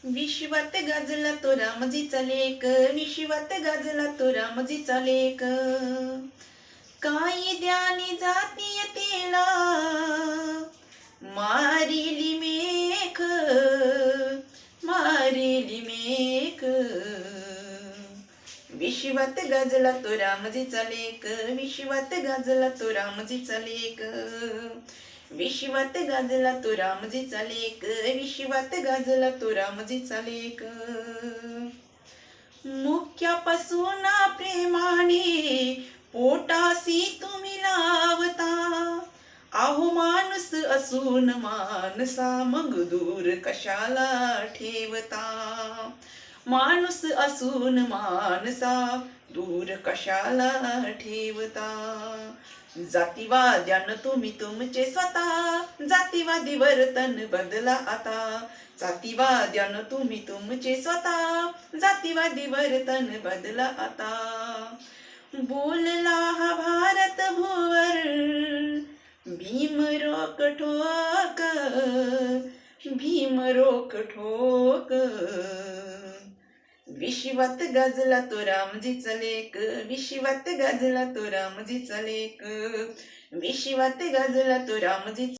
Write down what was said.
विश्वात गाजला तो रामजीचा लेक, विश्वात गाजला तो रामजीचा लेक. कायद्याने जातीयतेला मारिली मेख, मारिली मेख. विश्वात गाजला तो रामजीचा लेक, विश्वात गाजला तो रामजीचा लेक. विश्वात गाजला तो रामजीचा लेक, विश्वात गाजला तो रामजीचा लेक. मुख्यापासून प्रेमाने पोटासी तुम्ही लावता, आहो माणूस असून माणसा मग दूर कशाला ठेवता. माणूस असून माणसा दूर कशाला ठेवता. जातीवाद्यानं तुम्ही तुमचे स्वतः, जातीवादी वर्तन बदला आता. जातीवाद्यानं तुम्ही तुमचे स्वतः, जातीवादी वर्तन बदला आता. बोलला हा भारत भूवर भीम रोक ठोक, भीम रोक ठोक. विश्वात गाजला तो रामजीचा लेक, विश्वात गाजला तो रामजीचा लेक. विश्वात गाजला तो रामजीचा